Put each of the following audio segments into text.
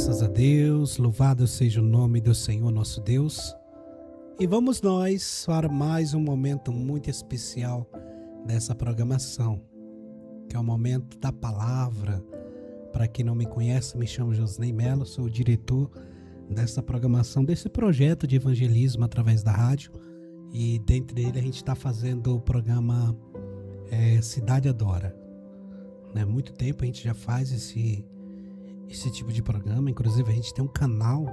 Graças a Deus, louvado seja o nome do Senhor nosso Deus. E vamos nós para mais um momento muito especial dessa programação, que é o momento da palavra. Para quem não me conhece, me chamo Josnei Melo, sou o diretor dessa programação, desse projeto de evangelismo através da rádio. E dentre ele a gente está fazendo o programa Cidade Adora. Há muito tempo a gente já faz esse tipo de programa. Inclusive a gente tem um canal,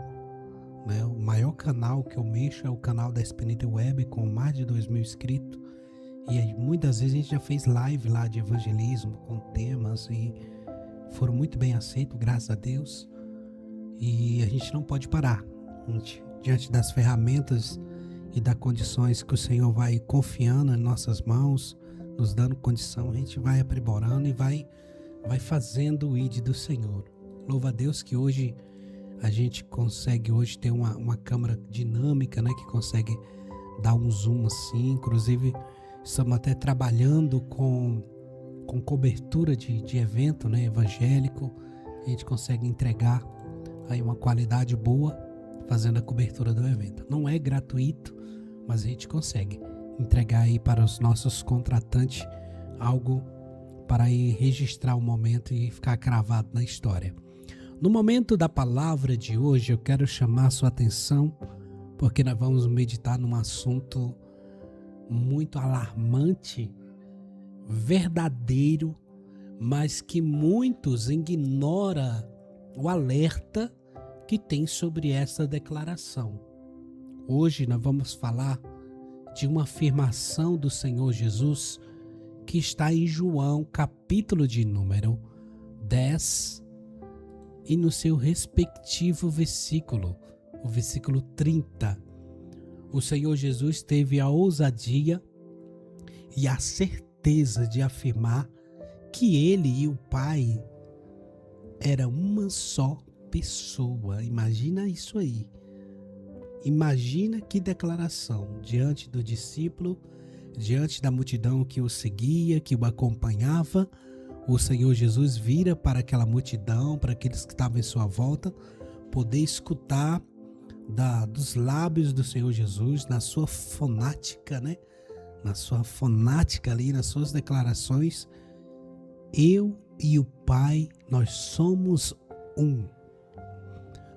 né? O maior canal que eu mexo é o canal da Espinita Web, com mais de 2.000 inscritos. E aí, muitas vezes a gente já fez live lá de evangelismo com temas e foram muito bem aceitos, graças a Deus. E a gente não pode parar. Diante das ferramentas e das condições que o Senhor vai confiando em nossas mãos, nos dando condição, a gente vai aprimorando e vai fazendo o ID do Senhor. Louva a Deus que hoje a gente consegue ter uma câmera dinâmica, né, que consegue dar um zoom assim. Inclusive estamos até trabalhando com cobertura de evento, né, evangélico. A gente consegue entregar aí uma qualidade boa fazendo a cobertura do evento. Não é gratuito, mas a gente consegue entregar aí para os nossos contratantes algo para ir registrar o momento e ficar cravado na história. No momento da palavra de hoje, eu quero chamar a sua atenção, porque nós vamos meditar num assunto muito alarmante, verdadeiro, mas que muitos ignoram o alerta que tem sobre essa declaração. Hoje nós vamos falar de uma afirmação do Senhor Jesus que está em João, capítulo de número 10, e no seu respectivo versículo, o versículo 30. O Senhor Jesus teve a ousadia e a certeza de afirmar que ele e o Pai eram uma só pessoa. Imagina isso aí. Imagina que declaração diante do discípulo, diante da multidão que o seguia, que o acompanhava. O Senhor Jesus vira para aquela multidão, para aqueles que estavam em sua volta, poder escutar dos lábios do Senhor Jesus, na sua fonática, né? Na sua fonática ali, nas suas declarações: eu e o Pai, nós somos um.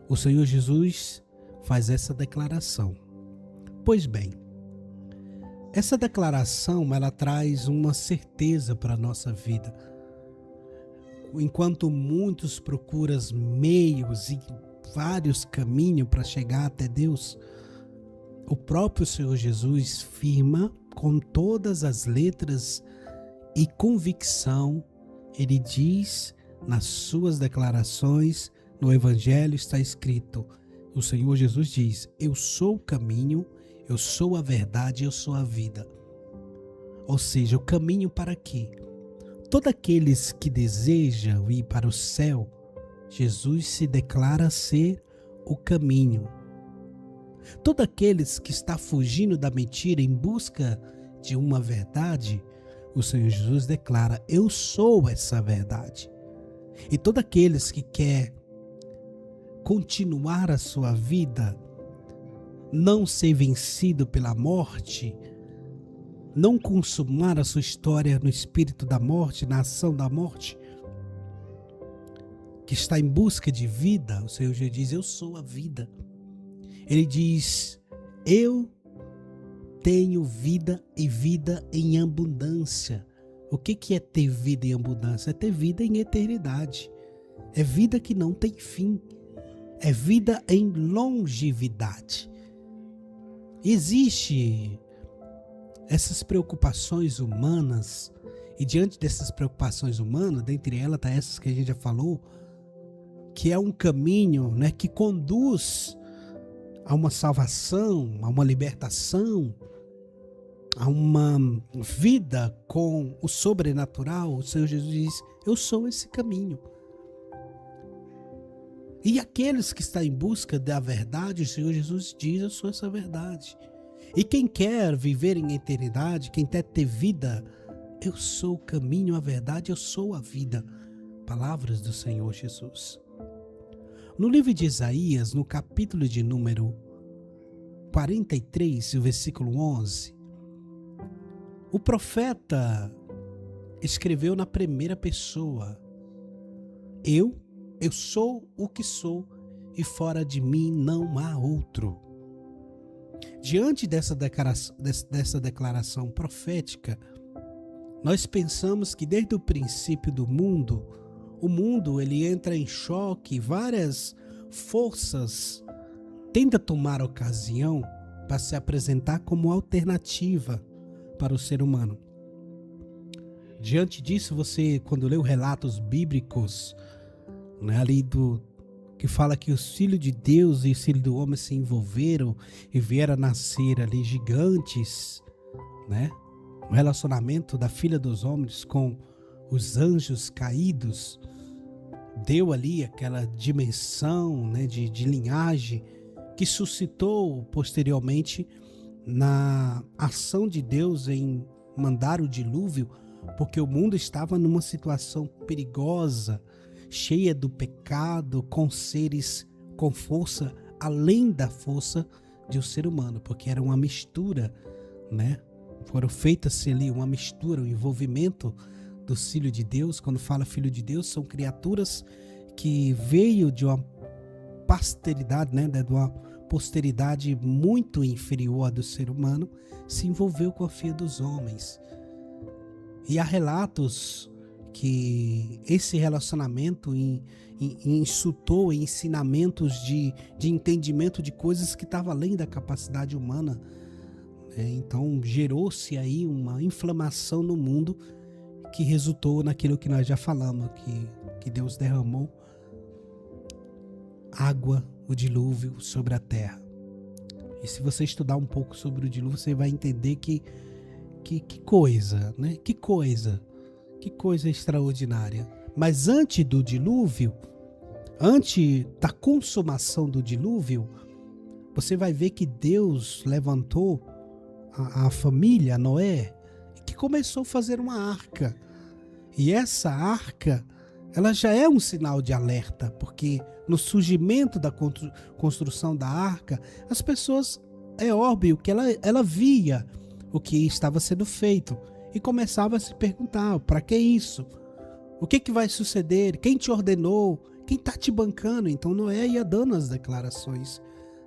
O Senhor Jesus faz essa declaração. Pois bem, essa declaração, ela traz uma certeza para a nossa vida. Enquanto muitos procuram meios e vários caminhos para chegar até Deus, o próprio Senhor Jesus firma com todas as letras e convicção. Ele diz nas suas declarações, no Evangelho está escrito, o Senhor Jesus diz: eu sou o caminho, eu sou a verdade, eu sou a vida. Ou seja, o caminho para quê? Todos aqueles que desejam ir para o céu, Jesus se declara ser o caminho. Todos aqueles que estão fugindo da mentira em busca de uma verdade, o Senhor Jesus declara: eu sou essa verdade. E todos aqueles que querem continuar a sua vida, não ser vencido pela morte, não consumar a sua história no espírito da morte, na ação da morte, que está em busca de vida, o Senhor Jesus diz: eu sou a vida. Ele diz: eu tenho vida e vida em abundância. O que é ter vida em abundância? É ter vida em eternidade. É vida que não tem fim. É vida em longevidade. Existe essas preocupações humanas, e diante dessas preocupações humanas, dentre elas tá essas que a gente já falou, que é um caminho, né, que conduz a uma salvação, a uma libertação, a uma vida com o sobrenatural. O Senhor Jesus diz: eu sou esse caminho. E aqueles que estão em busca da verdade, o Senhor Jesus diz: eu sou essa verdade. E quem quer viver em eternidade, quem quer ter vida, eu sou o caminho, a verdade, eu sou a vida. Palavras do Senhor Jesus. No livro de Isaías, no capítulo de número 43, o versículo 11, o profeta escreveu na primeira pessoa: Eu sou o que sou, e fora de mim não há outro. Diante dessa declaração profética, nós pensamos que desde o princípio do mundo, o mundo ele entra em choque, várias forças tentam tomar ocasião para se apresentar como alternativa para o ser humano. Diante disso, você, quando lê os relatos bíblicos, né, ali que fala que os filhos de Deus e os filhos do homem se envolveram e vieram a nascer ali gigantes, né? O relacionamento da filha dos homens com os anjos caídos deu ali aquela dimensão, né, de linhagem que suscitou posteriormente na ação de Deus em mandar o dilúvio, porque o mundo estava numa situação perigosa, cheia do pecado, com seres com força além da força de um ser humano, porque era uma mistura, né? Foram feitas ali uma mistura, um envolvimento do Filho de Deus. Quando fala Filho de Deus, são criaturas que veio de uma posteridade, né? De uma posteridade muito inferior à do ser humano, se envolveu com a filha dos homens. E há relatos que esse relacionamento insultou em ensinamentos de entendimento de coisas que estavam além da capacidade humana. Então gerou-se aí uma inflamação no mundo que resultou naquilo que nós já falamos, que Deus derramou água, o dilúvio sobre a terra. E se você estudar um pouco sobre o dilúvio, você vai entender que coisa, né? Que coisa extraordinária. Mas antes do dilúvio, antes da consumação do dilúvio, você vai ver que Deus levantou a família, Noé, que começou a fazer uma arca. E essa arca, ela já é um sinal de alerta, porque no surgimento da construção da arca, as pessoas, é óbvio que ela via o que estava sendo feito e começava a se perguntar: para que isso? O que vai suceder? Quem te ordenou? Quem está te bancando? Então Noé ia dando as declarações,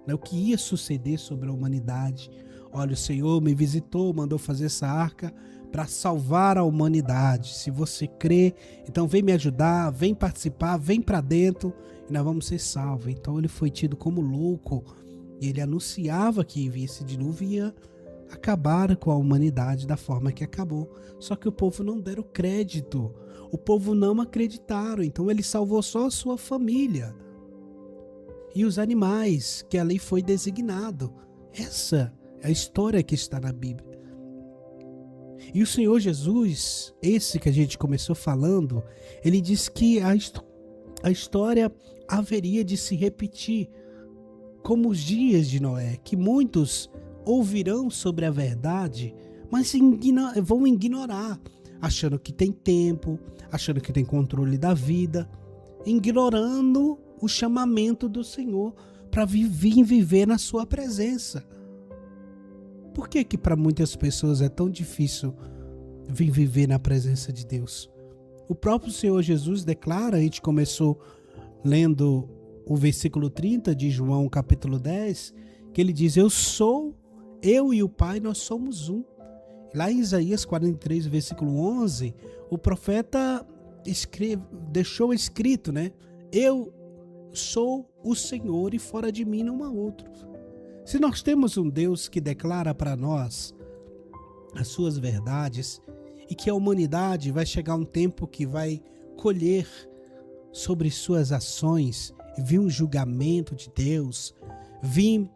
né, o que ia suceder sobre a humanidade. Olha, o Senhor me visitou, mandou fazer essa arca para salvar a humanidade. Se você crê, então vem me ajudar, vem participar, vem para dentro e nós vamos ser salvos. Então ele foi tido como louco e ele anunciava que esse dilúvio ia acabar com a humanidade da forma que acabou. Só que o povo não deram crédito, o povo não acreditaram. Então ele salvou só a sua família e os animais que ali foi designado. Essa é a história que está na Bíblia. E o Senhor Jesus, esse que a gente começou falando, ele diz que a história haveria de se repetir como os dias de Noé, que muitos ouvirão sobre a verdade, mas vão ignorar, achando que tem tempo, achando que tem controle da vida, ignorando o chamamento do Senhor para vir viver na sua presença. Por que para muitas pessoas é tão difícil vir viver na presença de Deus? O próprio Senhor Jesus declara, a gente começou lendo o versículo 30 de João capítulo 10, que ele diz: eu e o Pai, nós somos um. Lá em Isaías 43, versículo 11, o profeta deixou escrito, né? Eu sou o Senhor e fora de mim não há outro. Se nós temos um Deus que declara para nós as suas verdades e que a humanidade vai chegar um tempo que vai colher sobre suas ações, vir um julgamento de Deus, vir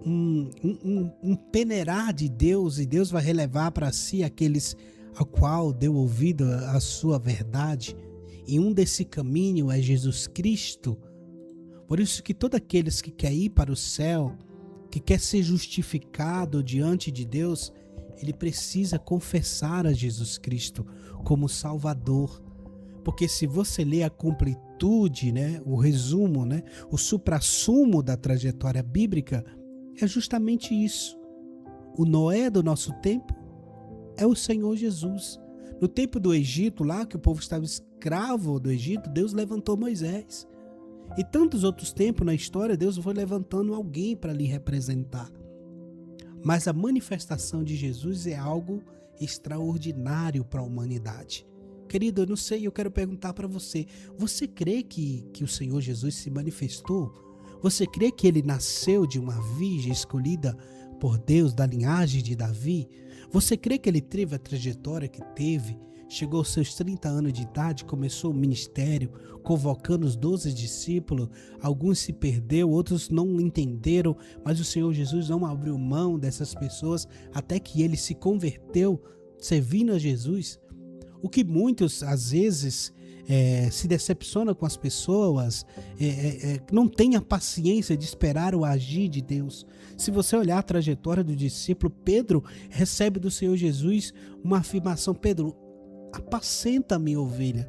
um peneirar de Deus, e Deus vai relevar para si aqueles ao qual deu ouvido à sua verdade, e um desse caminho é Jesus Cristo. Por isso que todos aqueles que querem ir para o céu, que quer ser justificado diante de Deus, ele precisa confessar a Jesus Cristo como Salvador. Porque se você ler a plenitude, né? O resumo, né? O suprassumo da trajetória bíblica é justamente isso. O Noé do nosso tempo é o Senhor Jesus. No tempo do Egito, lá que o povo estava escravo do Egito, Deus levantou Moisés. E tantos outros tempos na história, Deus foi levantando alguém para lhe representar. Mas a manifestação de Jesus é algo extraordinário para a humanidade. Querido, eu não sei, eu quero perguntar para você. Você crê que o Senhor Jesus se manifestou? Você crê que ele nasceu de uma virgem escolhida por Deus, da linhagem de Davi? Você crê que ele teve a trajetória que teve? Chegou aos seus 30 anos de idade, começou o ministério, convocando os 12 discípulos. Alguns se perderam, outros não entenderam, mas o Senhor Jesus não abriu mão dessas pessoas até que ele se converteu, servindo a Jesus. O que muitos, às vezes, se decepcionam com as pessoas, não têm a paciência de esperar o agir de Deus. Se você olhar a trajetória do discípulo, Pedro recebe do Senhor Jesus uma afirmação: Pedro, apacenta a minha ovelha.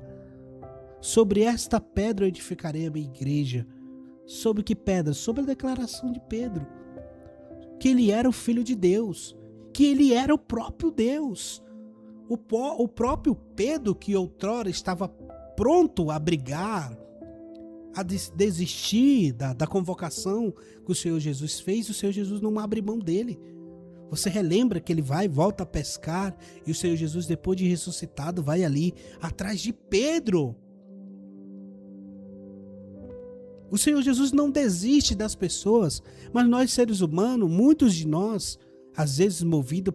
Sobre esta pedra eu edificarei a minha igreja. Sobre que pedra? Sobre a declaração de Pedro. Que ele era o Filho de Deus. Que ele era o próprio Deus. O próprio Pedro, que outrora estava pronto a brigar, a desistir da convocação que o Senhor Jesus fez, o Senhor Jesus não abre mão dele. Você relembra que ele vai e volta a pescar e o Senhor Jesus, depois de ressuscitado, vai ali atrás de Pedro. O Senhor Jesus não desiste das pessoas, mas nós seres humanos, muitos de nós, às vezes movidos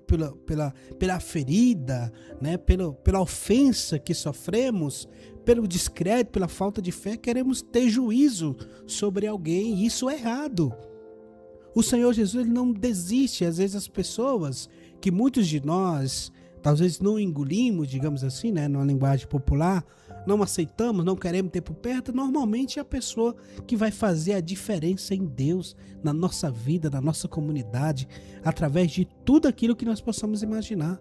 pela ferida, né? pela ofensa que sofremos, pelo descrédito, pela falta de fé, queremos ter juízo sobre alguém, e isso é errado. O Senhor Jesus, ele não desiste. Às vezes as pessoas que muitos de nós talvez não engolimos, digamos assim, né, numa linguagem popular, não aceitamos, não queremos ter por perto, normalmente é a pessoa que vai fazer a diferença em Deus, na nossa vida, na nossa comunidade, através de tudo aquilo que nós possamos imaginar.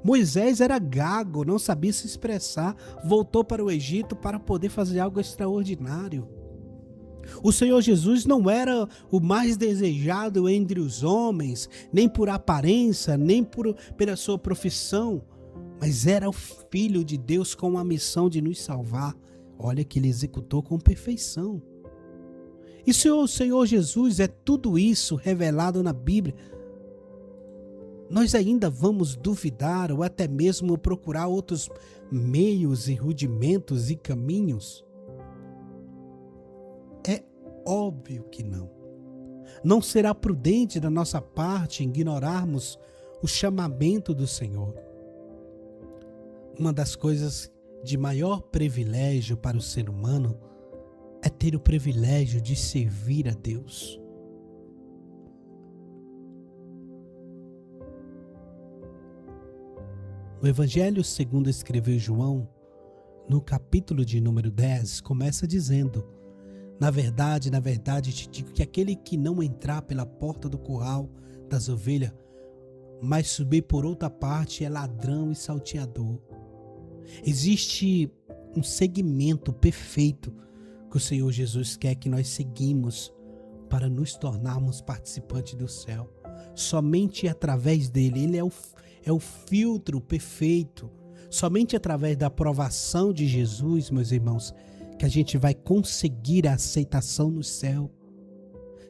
Moisés era gago, não sabia se expressar, voltou para o Egito para poder fazer algo extraordinário. O Senhor Jesus não era o mais desejado entre os homens, nem por aparência, nem pela sua profissão, mas era o Filho de Deus com a missão de nos salvar. Olha que ele executou com perfeição. E se o Senhor Jesus é tudo isso revelado na Bíblia, nós ainda vamos duvidar ou até mesmo procurar outros meios e rudimentos e caminhos? É óbvio que não. Não será prudente da nossa parte ignorarmos o chamamento do Senhor. Uma das coisas de maior privilégio para o ser humano é ter o privilégio de servir a Deus. O Evangelho segundo escreveu João, no capítulo de número 10, começa dizendo: na verdade, te digo que aquele que não entrar pela porta do curral das ovelhas, mas subir por outra parte, é ladrão e salteador. Existe um segmento perfeito que o Senhor Jesus quer que nós seguimos para nos tornarmos participantes do céu. Somente através dele, ele é o filtro perfeito. Somente através da aprovação de Jesus, meus irmãos, que a gente vai conseguir a aceitação no céu.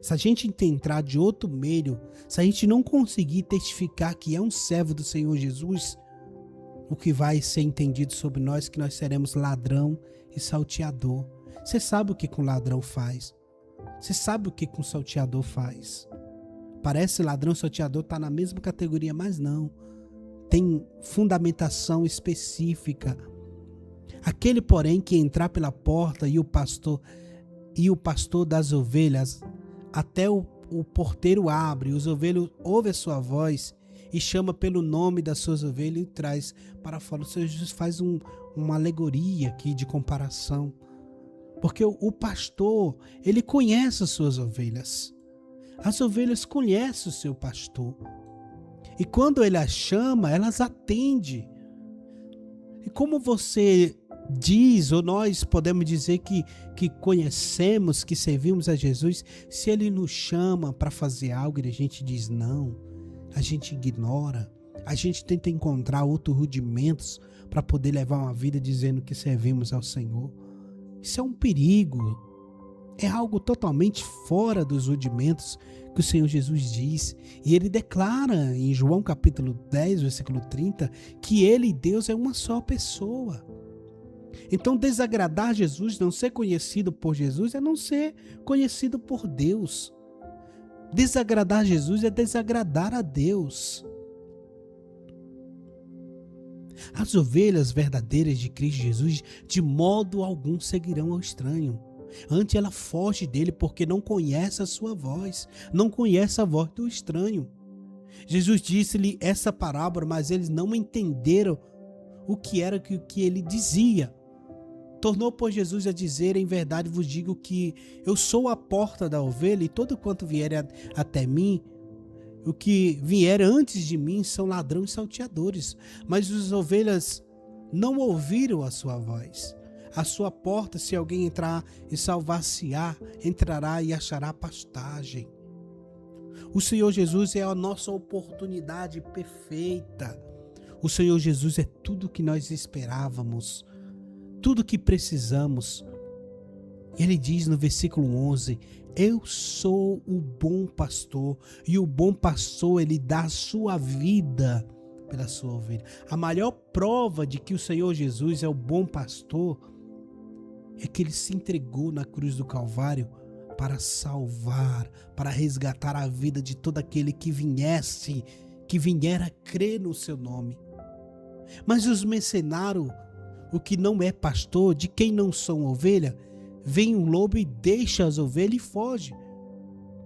Se a gente entrar de outro meio, se a gente não conseguir testificar que é um servo do Senhor Jesus, o que vai ser entendido sobre nós é que nós seremos ladrão e salteador. Você sabe o que um ladrão faz? Você sabe o que um salteador faz? Parece ladrão e salteador tá na mesma categoria, mas não. Tem fundamentação específica. Aquele, porém, que entrar pela porta e o pastor das ovelhas, até o porteiro abre, os ovelhos ouvem a sua voz e chama pelo nome das suas ovelhas e traz para fora. O Senhor Jesus faz uma alegoria aqui de comparação, porque o pastor, ele conhece as suas ovelhas. As ovelhas conhecem o seu pastor. E quando ele as chama, elas atendem. E como você diz, ou nós podemos dizer que conhecemos, que servimos a Jesus, se Ele nos chama para fazer algo e a gente diz não, a gente ignora, a gente tenta encontrar outros rudimentos para poder levar uma vida dizendo que servimos ao Senhor. Isso é um perigo, é algo totalmente fora dos rudimentos que o Senhor Jesus diz. E Ele declara em João capítulo 10, versículo 30, que Ele e Deus é uma só pessoa. Então desagradar Jesus, não ser conhecido por Jesus, é não ser conhecido por Deus. Desagradar Jesus é desagradar a Deus. As ovelhas verdadeiras de Cristo Jesus de modo algum seguirão ao estranho. Antes ela foge dele porque não conhece a sua voz, não conhece a voz do estranho. Jesus disse-lhe essa parábola, mas eles não entenderam o que era que ele dizia. Tornou, pois, Jesus a dizer: em verdade vos digo que eu sou a porta da ovelha, e todo quanto vier até mim, o que vier antes de mim são ladrões e salteadores. Mas as ovelhas não ouviram a sua voz. A sua porta, se alguém entrar e salvar-se-á, entrará e achará pastagem. O Senhor Jesus é a nossa oportunidade perfeita. O Senhor Jesus é tudo o que nós esperávamos, tudo o que precisamos. Ele diz no versículo 11: eu sou o bom pastor, e o bom pastor, ele dá a sua vida pela sua ovelha. A maior prova de que o Senhor Jesus é o bom pastor é que ele se entregou na cruz do Calvário para salvar, para resgatar a vida de todo aquele que viera crer no seu nome. Mas os mercenários, o que não é pastor, de quem não são ovelha, vem um lobo e deixa as ovelhas e foge.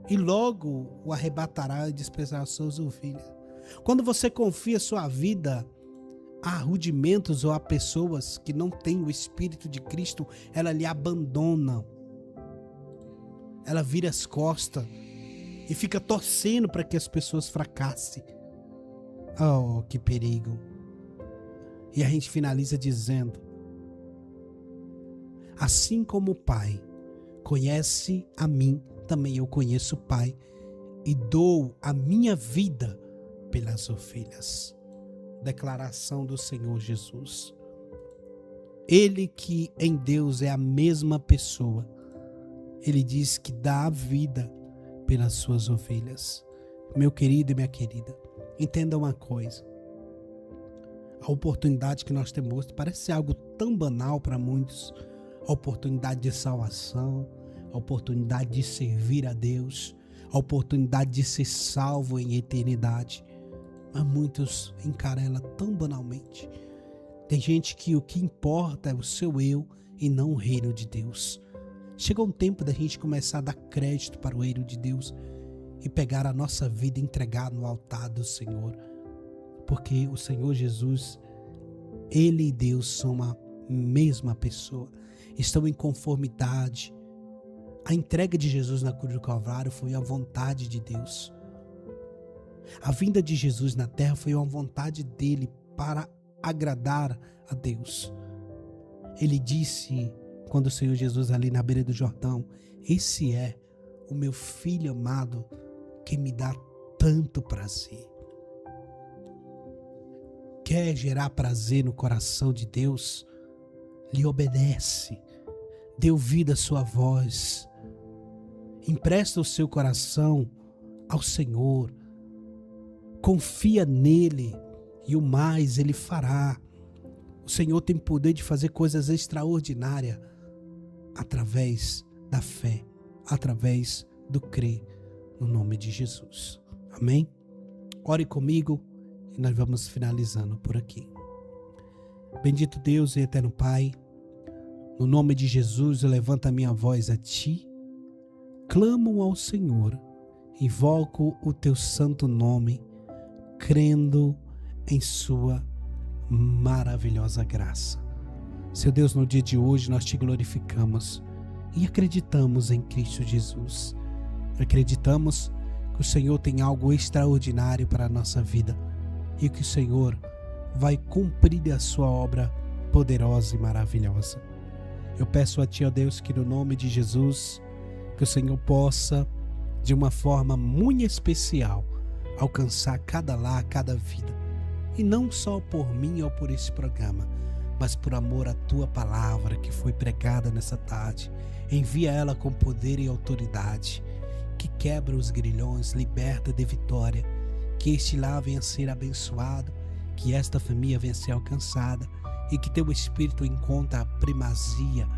E logo o arrebatará e desprezará as suas ovelhas. Quando você confia sua vida a rudimentos ou a pessoas que não têm o Espírito de Cristo, ela lhe abandona. Ela vira as costas e fica torcendo para que as pessoas fracassem. Oh, que perigo! E a gente finaliza dizendo: assim como o Pai conhece a mim, também eu conheço o Pai e dou a minha vida pelas ovelhas. Declaração do Senhor Jesus. Ele que em Deus é a mesma pessoa, ele diz que dá a vida pelas suas ovelhas. Meu querido e minha querida, entenda uma coisa. A oportunidade que nós temos parece algo tão banal para muitos. A oportunidade de salvação, a oportunidade de servir a Deus, a oportunidade de ser salvo em eternidade. Mas muitos encaram ela tão banalmente. Tem gente que o que importa é o seu eu e não o reino de Deus. Chegou um tempo da gente começar a dar crédito para o reino de Deus e pegar a nossa vida e entregar no altar do Senhor. Porque o Senhor Jesus, Ele e Deus são a mesma pessoa. Estão em conformidade. A entrega de Jesus na cruz do Calvário foi a vontade de Deus. A vinda de Jesus na terra foi uma vontade dele para agradar a Deus. Ele disse, quando o Senhor Jesus ali na beira do Jordão: esse é o meu filho amado que me dá tanto prazer. Quer gerar prazer no coração de Deus? Lhe obedece. Dê ouvido à sua voz. Empresta o seu coração ao Senhor. Confia nele e o mais ele fará. O Senhor tem poder de fazer coisas extraordinárias através da fé, através do crer no nome de Jesus. Amém? Ore comigo e nós vamos finalizando por aqui. Bendito Deus e eterno Pai, no nome de Jesus eu levanto a minha voz a Ti, clamo ao Senhor, invoco o Teu santo nome, crendo em Sua maravilhosa graça. Seu Deus, no dia de hoje nós Te glorificamos e acreditamos em Cristo Jesus. Acreditamos que o Senhor tem algo extraordinário para a nossa vida e que o Senhor vai cumprir a Sua obra poderosa e maravilhosa. Eu peço a Ti, ó Deus, que no nome de Jesus, que o Senhor possa, de uma forma muito especial, alcançar cada lar, cada vida. E não só por mim ou por esse programa, mas por amor à Tua palavra que foi pregada nessa tarde. Envia ela com poder e autoridade, que quebra os grilhões, liberta de vitória, que este lar venha a ser abençoado, que esta família venha a ser alcançada e que Teu Espírito encontre a primazia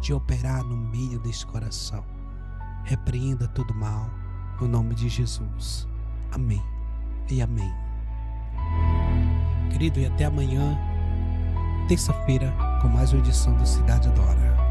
de operar no meio deste coração. Repreenda todo mal, no nome de Jesus. Amém e amém. Querido, e até amanhã, terça-feira, com mais uma edição do Cidade Adora.